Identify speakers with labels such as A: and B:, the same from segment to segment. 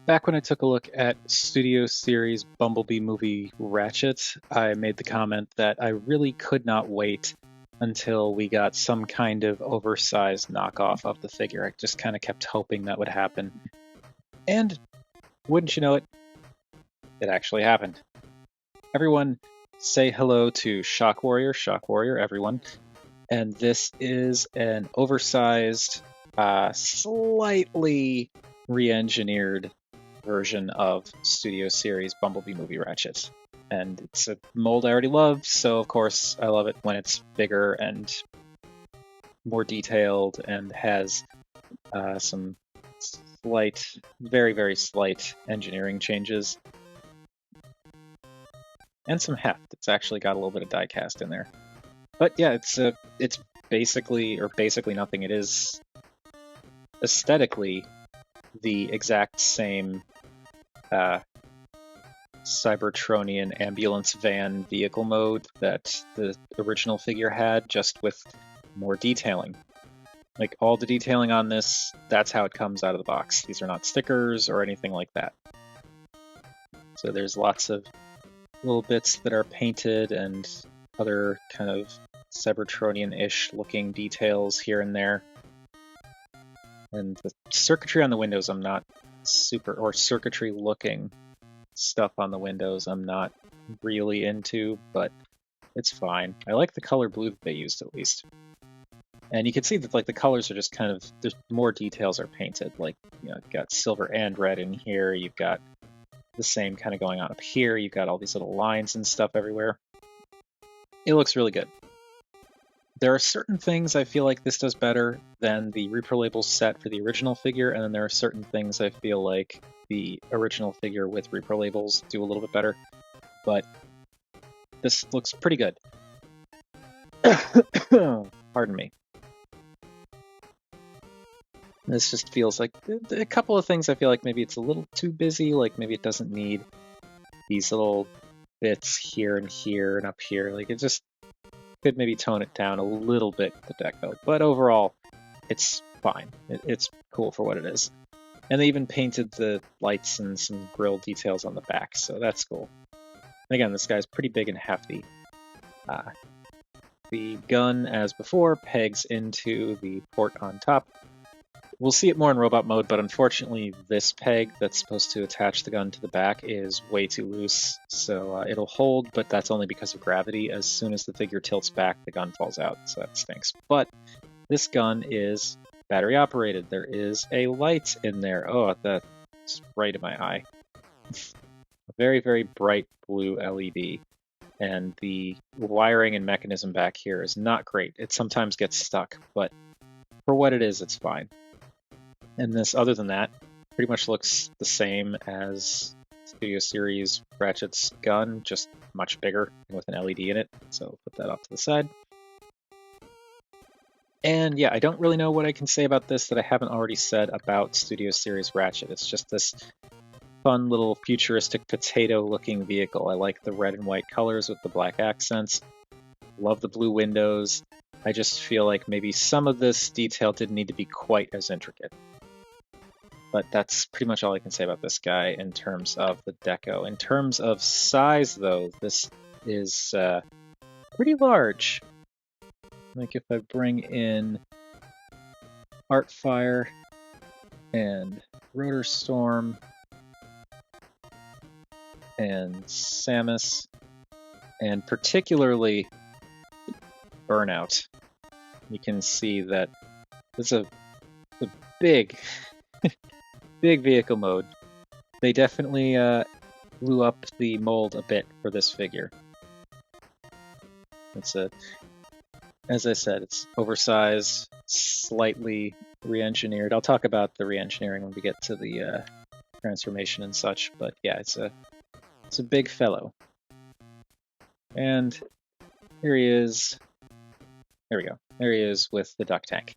A: Back when I took a look at Studio Series Bumblebee movie Ratchet, I made the comment that I really could not wait until we got some kind of oversized knockoff of the figure. I just kind of kept hoping that would happen. And wouldn't you know it, it actually happened. Everyone say hello to Shock Warrior, everyone. And this is an oversized, slightly re-engineered version of Studio Series Bumblebee Movie Ratchet. And it's a mold I already love, so of course I love it when it's bigger and more detailed and has some slight, very, very slight engineering changes. And some heft. It's actually got a little bit of die cast in there. But yeah, it's basically nothing. It is aesthetically the exact same Cybertronian ambulance van vehicle mode that the original figure had, just with more detailing. Like, all the detailing on this, that's how it comes out of the box. These are not stickers or anything like that. So there's lots of little bits that are painted and other kind of Cybertronian-ish looking details here and there. And the circuitry on the windows I'm not or circuitry looking stuff on the windows I'm not really into, but it's fine. I like the color blue that they used, at least. And you can see that, like, the colors are just kind of, there's more details are painted. Like, you know, you've got silver and red in here, you've got the same kind of going on up here, you've got all these little lines and stuff everywhere. It looks really good. There are certain things I feel like this does better than the Repro Labels set for the original figure, and then there are certain things I feel like the original figure with Repro Labels do a little bit better. But this looks pretty good. Pardon me. This just feels like a couple of things I feel like maybe it's a little too busy, like maybe it doesn't need these little bits here and up here. Like, it just could maybe tone it down a little bit, the deco. But overall, it's fine. It's cool for what it is. And they even painted the lights and some grille details on the back, so that's cool. And again, this guy's pretty big and hefty. The gun, as before, pegs into the port on top. We'll see it more in robot mode, but unfortunately this peg that's supposed to attach the gun to the back is way too loose, so it'll hold, but that's only because of gravity. As soon as the figure tilts back, the gun falls out, so that stinks. But this gun is battery operated. There is a light in there. Oh, that's right in my eye. A very, very bright blue LED. And the wiring and mechanism back here is not great. It sometimes gets stuck, but for what it is, it's fine. And this, other than that, pretty much looks the same as Studio Series Ratchet's gun, just much bigger and with an LED in it. So put that off to the side. And yeah, I don't really know what I can say about this that I haven't already said about Studio Series Ratchet. It's just this fun little futuristic potato-looking vehicle. I like the red and white colors with the black accents. Love the blue windows. I just feel like maybe some of this detail didn't need to be quite as intricate. But that's pretty much all I can say about this guy in terms of the deco. In terms of size, though, this is pretty large. Like, if I bring in Artfire and Rotor Storm and Samus, and particularly Burnout, you can see that it's a big, big vehicle mode. They definitely blew up the mold a bit for this figure. As I said, it's oversized, slightly re-engineered. I'll talk about the re-engineering when we get to the transformation and such, but yeah, it's a big fellow. And here he is. There we go. There he is with the duck tank.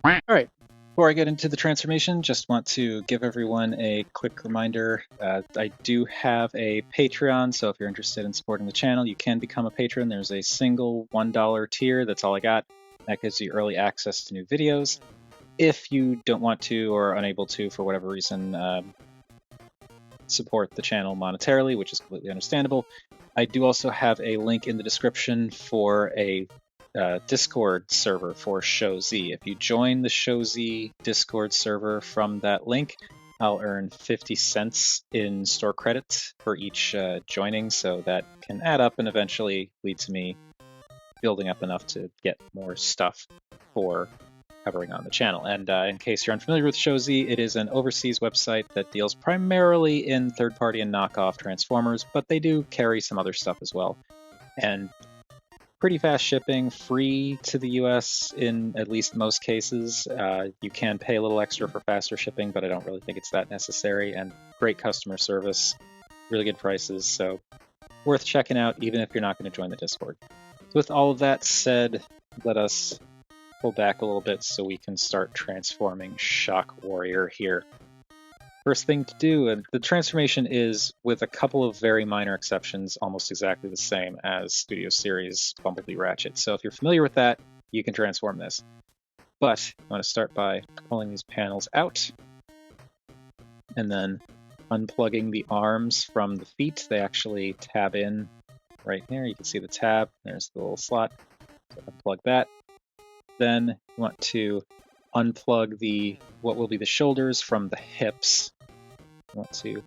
A: Alright, before I get into the transformation, just want to give everyone a quick reminder. I do have a Patreon, so if you're interested in supporting the channel, you can become a patron. There's a single $1 tier, that's all I got. That gives you early access to new videos. if you don't want to or are unable to, for whatever reason, support the channel monetarily, which is completely understandable, I do also have a link in the description for a Discord server for Show Z. If you join the Show Z Discord server from that link, I'll earn 50 cents in store credits for each joining, so that can add up and eventually lead to me building up enough to get more stuff for covering on the channel. And in case you're unfamiliar with Show Z, it is an overseas website that deals primarily in third-party and knockoff Transformers, but they do carry some other stuff as well. And pretty fast shipping, free to the US in at least most cases. You can pay a little extra for faster shipping, but I don't really think it's that necessary. And great customer service, really good prices, so worth checking out even if you're not going to join the Discord. With all of that said, let us pull back a little bit so we can start transforming Shock Warrior here. First thing to do, and the transformation is, with a couple of very minor exceptions, almost exactly the same as Studio Series Bumblebee Ratchet. So if you're familiar with that, you can transform this. But I'm going to start by pulling these panels out, and then unplugging the arms from the feet. They actually tab in right here. You can see the tab. There's the little slot. So unplug that. Then you want to unplug what will be the shoulders from the hips. You want to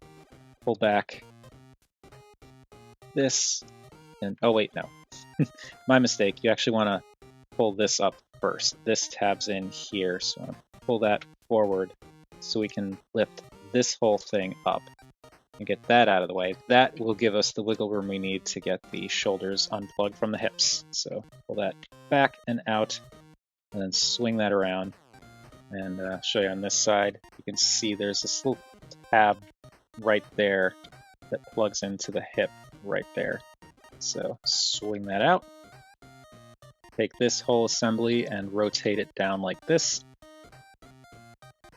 A: pull back this, and oh wait, no. My mistake. You actually want to pull this up first. This tabs in here, so I'm going to pull that forward so we can lift this whole thing up and get that out of the way. That will give us the wiggle room we need to get the shoulders unplugged from the hips. So pull that back and out, and then swing that around. And I'll show you on this side. You can see there's this little tab right there that plugs into the hip right there. So swing that out. Take this whole assembly and rotate it down like this.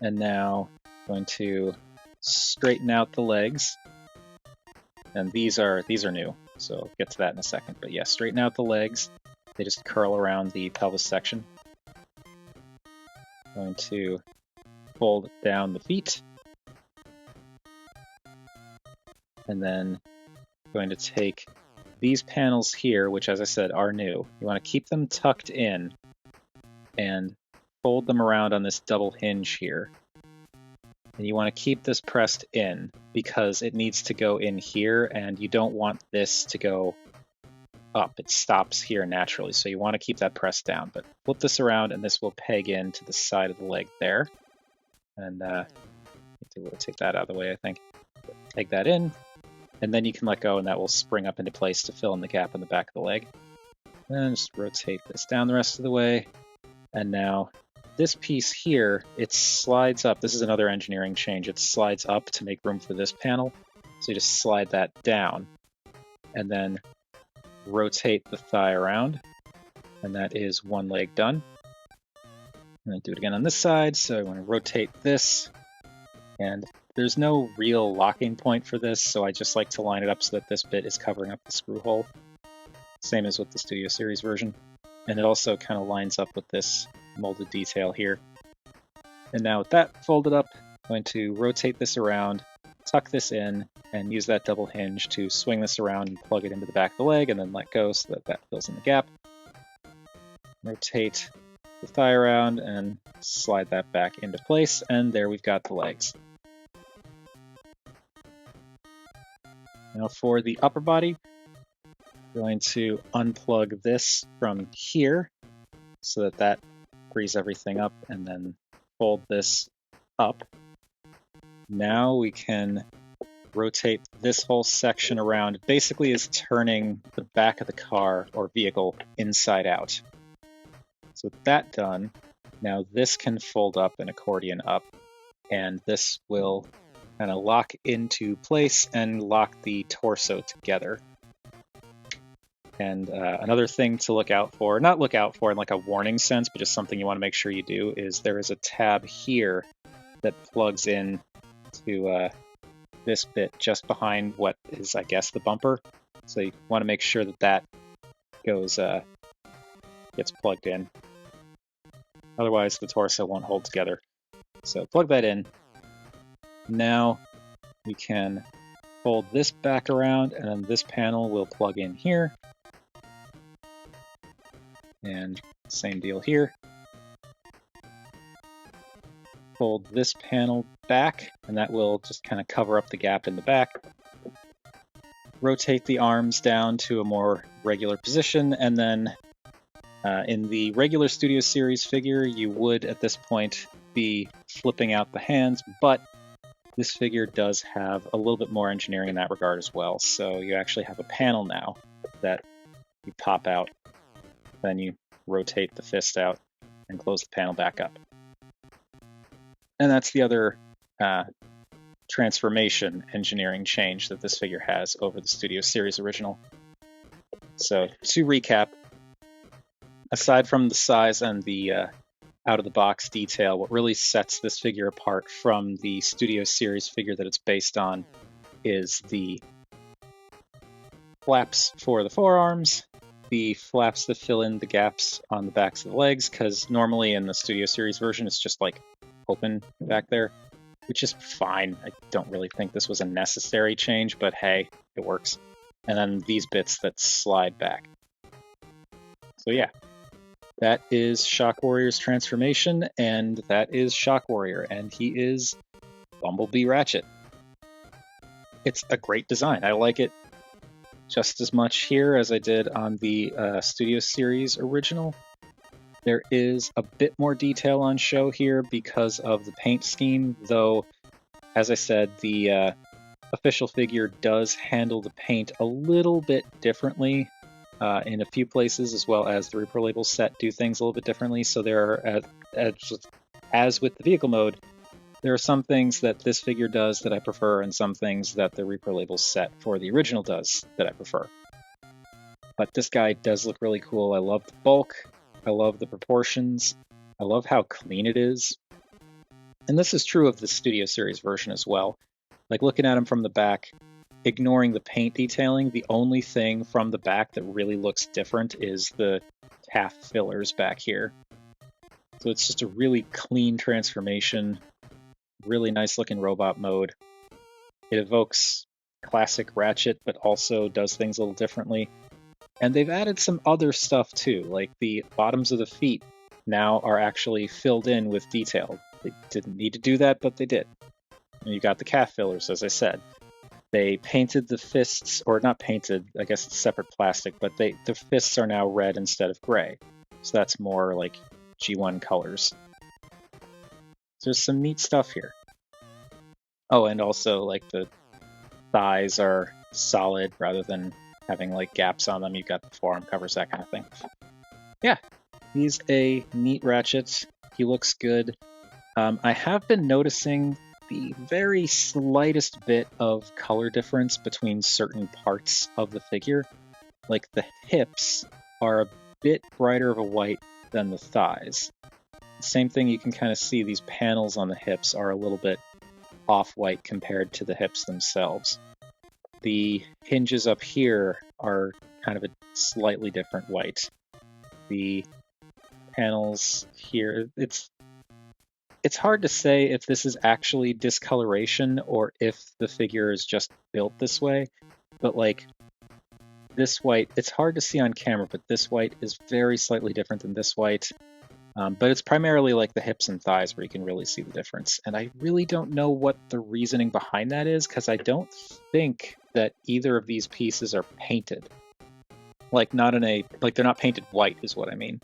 A: And now I'm going to straighten out the legs. And these are new, so I'll get to that in a second. But yeah, straighten out the legs. They just curl around the pelvis section. Going to fold down the feet, and then going to take these panels here, which, as I said, are new. You want to keep them tucked in and fold them around on this double hinge here. And you want to keep this pressed in because it needs to go in here, and you don't want this to go up. It stops here naturally, so you want to keep that pressed down. But flip this around, and this will peg into the side of the leg there. And need to rotate that out of the way, I think. Peg that in, and then you can let go, and that will spring up into place to fill in the gap in the back of the leg. And just rotate this down the rest of the way. And now this piece here, it slides up. This is another engineering change. It slides up to make room for this panel. So you just slide that down, and then rotate the thigh around, and that is one leg done. I'm going to do it again on this side, so I want to rotate this, and there's no real locking point for this, so I just like to line it up so that this bit is covering up the screw hole, same as with the Studio Series version, and it also kind of lines up with this molded detail here. And now with that folded up, I'm going to rotate this around, tuck this in, and use that double hinge to swing this around and plug it into the back of the leg, and then let go so that that fills in the gap. Rotate the thigh around and slide that back into place, and there we've got the legs. Now for the upper body, I'm going to unplug this from here so that that frees everything up, and then fold this up. Now we can rotate this whole section around. It basically is turning the back of the car or vehicle inside out. So with that done, now this can fold up and accordion up, and this will kind of lock into place and lock the torso together. And another thing to look out for, not look out for in like a warning sense, but just something you want to make sure you do, is there is a tab here that plugs in to this bit just behind what is, I guess, the bumper. So you want to make sure that that goes gets plugged in. Otherwise, the torso won't hold together. So plug that in. Now we can fold this back around, and then this panel will plug in here. And same deal here. Fold this panel back, and that will just kind of cover up the gap in the back. Rotate the arms down to a more regular position, and then in the regular Studio Series figure, you would at this point be flipping out the hands, but this figure does have a little bit more engineering in that regard as well. So you actually have a panel now that you pop out, then you rotate the fist out and close the panel back up. And that's the other transformation engineering change that this figure has over the Studio Series original. So to recap, aside from the size and the out-of-the-box detail, what really sets this figure apart from the Studio Series figure that it's based on is the flaps for the forearms, the flaps that fill in the gaps on the backs of the legs, because normally in the Studio Series version it's just like open back there, which is fine. I don't really think this was a necessary change, but hey, it works. And then these bits that slide back. So yeah, that is Shock Warrior's transformation, and that is Shock Warrior, and he is Bumblebee Ratchet. It's a great design. I like it just as much here as I did on the Studio Series original. There is a bit more detail on show here because of the paint scheme, though, as I said, the official figure does handle the paint a little bit differently in a few places, as well as the Repro Label set do things a little bit differently. So there are, as with the vehicle mode, there are some things that this figure does that I prefer, and some things that the Repro Label set for the original does that I prefer. But this guy does look really cool. I love the bulk. I love the proportions. I love how clean it is. And this is true of the Studio Series version as well. Like looking at him from the back, ignoring the paint detailing, the only thing from the back that really looks different is the calf fillers back here. So it's just a really clean transformation, really nice looking robot mode. It evokes classic Ratchet, but also does things a little differently. And they've added some other stuff too, like the bottoms of the feet now are actually filled in with detail. They didn't need to do that, but they did. And you got the calf fillers, as I said. They painted the fists, or not painted, I guess it's separate plastic, but the fists are now red instead of gray. So that's more like G1 colors. So there's some neat stuff here. Oh, and also like the thighs are solid rather than having like gaps on them. You've got the forearm covers, that kind of thing. Yeah, he's a neat Ratchet. He looks good. I have been noticing the very slightest bit of color difference between certain parts of the figure. Like the hips are a bit brighter of a white than the thighs. Same thing, you can kind of see these panels on the hips are a little bit off-white compared to the hips themselves. The hinges up here are kind of a slightly different white. The panels here, it's hard to say if this is actually discoloration or if the figure is just built this way, but like this white, it's hard to see on camera, but this white is very slightly different than this white. But it's primarily like the hips and thighs where you can really see the difference. And I really don't know what the reasoning behind that is, because I don't think that either of these pieces are painted. Like not in a, like they're not painted white is what I mean.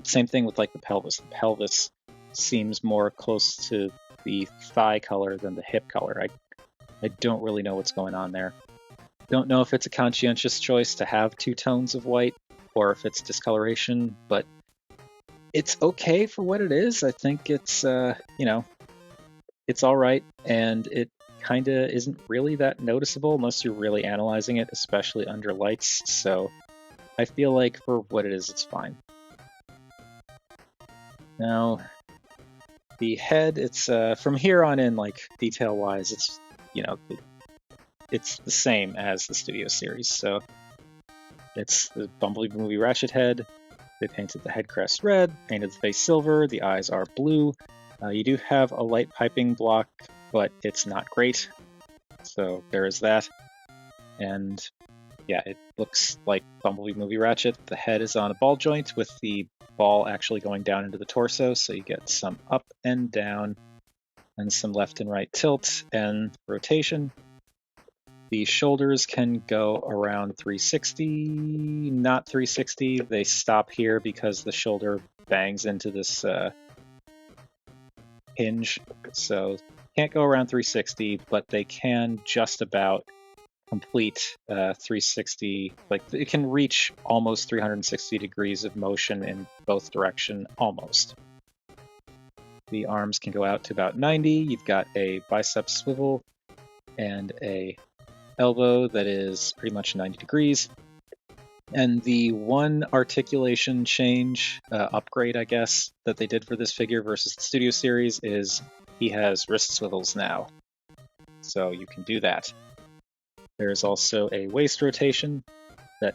A: Same thing with like the pelvis. The pelvis seems more close to the thigh color than the hip color. I don't really know what's going on there. Don't know if it's a conscientious choice to have two tones of white or if it's discoloration, but it's okay for what it is. I think it's, it's all right, and it kind of isn't really that noticeable unless you're really analyzing it, especially under lights, so I feel like for what it is, it's fine. Now, the head, it's, from here on in, like, detail-wise, it's, it's the same as the Studio Series, so it's the Bumblebee Ratchet head. They painted the head crest red, painted the face silver, the eyes are blue. You do have a light piping block, but it's not great. So there is that. And yeah, it looks like Bumblebee Movie Ratchet. The head is on a ball joint with the ball actually going down into the torso, so you get some up and down and some left and right tilt and rotation. The shoulders can go around 360, not 360. They stop here because the shoulder bangs into this hinge, so can't go around 360, but they can just about complete 360. Like, it can reach almost 360 degrees of motion in both direction, almost. The arms can go out to about 90. You've got a bicep swivel and a elbow that is pretty much 90 degrees. And the one articulation change, upgrade, I guess, that they did for this figure versus the Studio Series is he has wrist swivels now. So you can do that. There's also a waist rotation that,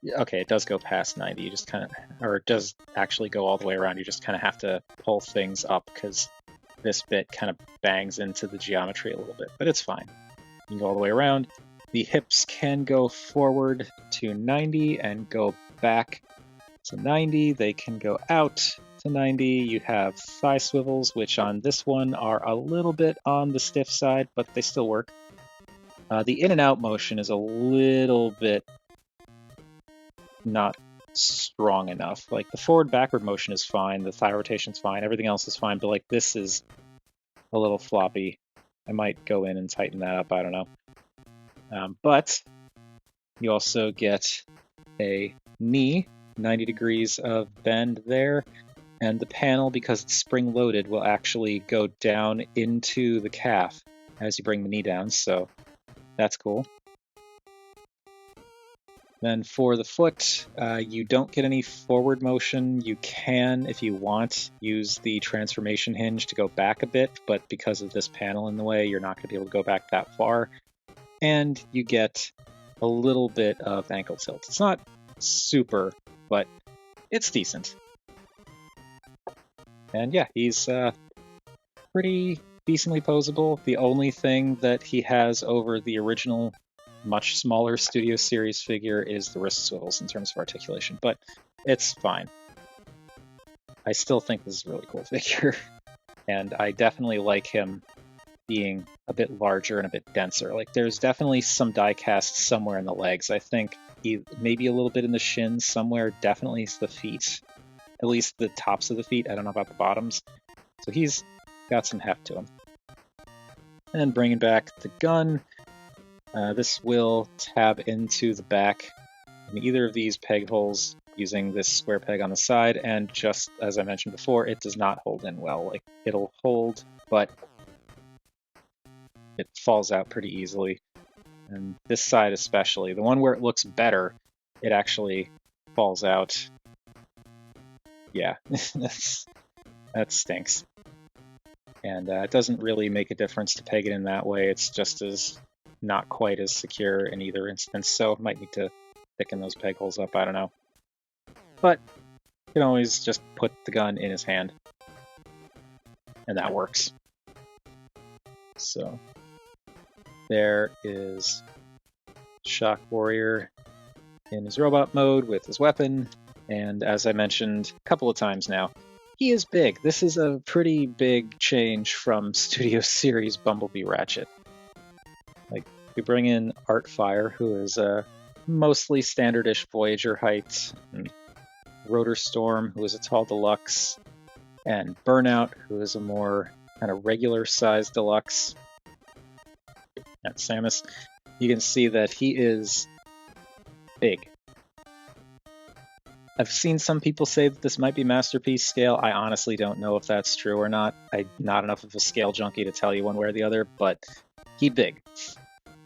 A: okay, it does go past 90. You just kind of, or it does actually go all the way around. You just kind of have to pull things up because this bit kind of bangs into the geometry a little bit, but it's fine. You can go all the way around. The hips can go forward to 90 and go back to 90. They can go out to 90. You have thigh swivels, which on this one are a little bit on the stiff side, but they still work. The in and out motion is a little bit not strong enough. Like, the forward-backward motion is fine, the thigh rotation's fine, everything else is fine, but like this is a little floppy. I might go in and tighten that up, I don't know. But you also get a knee, 90 degrees of bend there, and the panel, because it's spring-loaded, will actually go down into the calf as you bring the knee down, so that's cool. Then for the foot, you don't get any forward motion. You can, if you want, use the transformation hinge to go back a bit, but because of this panel in the way, you're not going to be able to go back that far. And you get a little bit of ankle tilt. It's not super, but it's decent. And yeah, he's pretty decently posable. The only thing that he has over the original, much smaller Studio Series figure is the wrist swivels in terms of articulation, but it's fine. I still think this is a really cool figure, and I definitely like him being a bit larger and a bit denser. Like, there's definitely some die cast somewhere in the legs. I think maybe a little bit in the shins somewhere, definitely the feet, at least the tops of the feet. I don't know about the bottoms. So he's got some heft to him. And bringing back the gun, this will tab into the back in either of these peg holes using this square peg on the side, and just as I mentioned before, it does not hold in well. Like, it'll hold, but it falls out pretty easily. And this side especially, the one where it looks better, it actually falls out. Yeah, that stinks. And it doesn't really make a difference to peg it in that way. It's just as not quite as secure in either instance, so might need to thicken those peg holes up, I don't know. But you can always just put the gun in his hand, and that works. So there is Shock Warrior in his robot mode with his weapon, and as I mentioned a couple of times now, he is big. This is a pretty big change from Studio Series Bumblebee Ratchet. Like, we bring in Artfire, who is mostly standardish Voyager height, and Rotor Storm, who is a tall deluxe, and Burnout, who is a more kind of regular size deluxe. And Samus, you can see that he is big. I've seen some people say that this might be Masterpiece scale. I honestly don't know if that's true or not. I'm not enough of a scale junkie to tell you one way or the other, but he's big.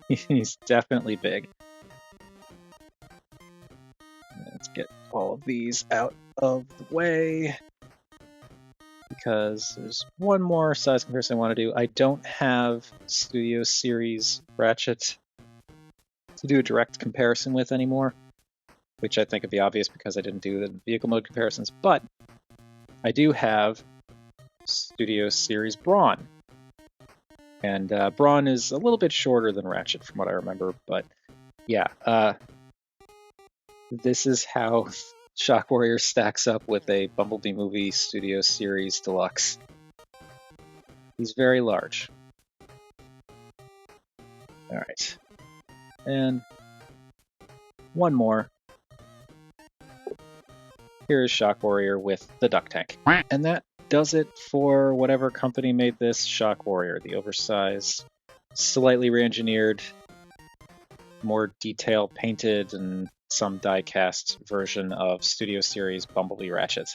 A: He's definitely big. Let's get all of these out of the way, because there's one more size comparison I want to do. I don't have Studio Series Ratchet to do a direct comparison with anymore. which I think would be obvious because I didn't do the vehicle mode comparisons, but I do have Studio Series Brawn. And Brawn is a little bit shorter than Ratchet from what I remember, but yeah, this is how Shock Warrior stacks up with a Bumblebee Movie Studio Series Deluxe. He's very large. All right. And one more. Here is Shock Warrior with the duck tank. And that does it for whatever company made this Shock Warrior. The oversized, slightly re-engineered, more detail painted, and some die-cast version of Studio Series Bumblebee Ratchet.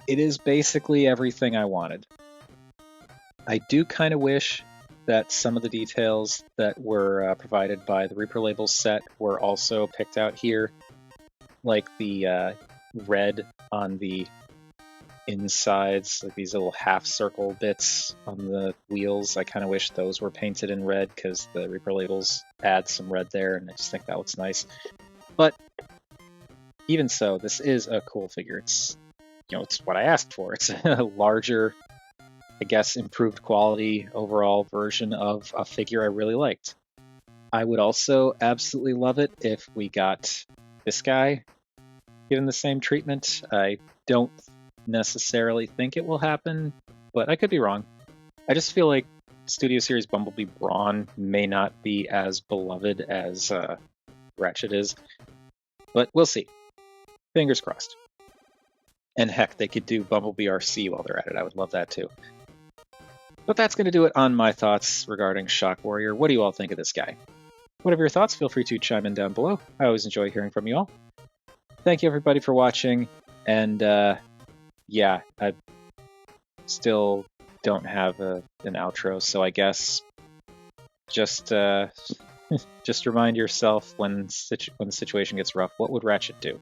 A: It is basically everything I wanted. I do kind of wish that some of the details that were provided by the Reaper Labels set were also picked out here, like the red on the insides, like these little half circle bits on the wheels. I kind of wish those were painted in red because the Reaper Labels add some red there, and I just think that looks nice. But even so, this is a cool figure. It's, you know, it's what I asked for. It's a larger, I guess, improved quality overall version of a figure I really liked. I would also absolutely love it if we got this guy given the same treatment. I don't necessarily think it will happen, but I could be wrong. I just feel like Studio Series Bumblebee Brawn may not be as beloved as Ratchet is, but we'll see. Fingers crossed. And heck, they could do Bumblebee RC while they're at it. I would love that too. But that's going to do it on my thoughts regarding Shock Warrior. What do you all think of this guy? Whatever your thoughts, feel free to chime in down below. I always enjoy hearing from you all. Thank you everybody for watching, and yeah, I still don't have an outro, so I guess just just remind yourself when the situation gets rough, what would Ratchet do?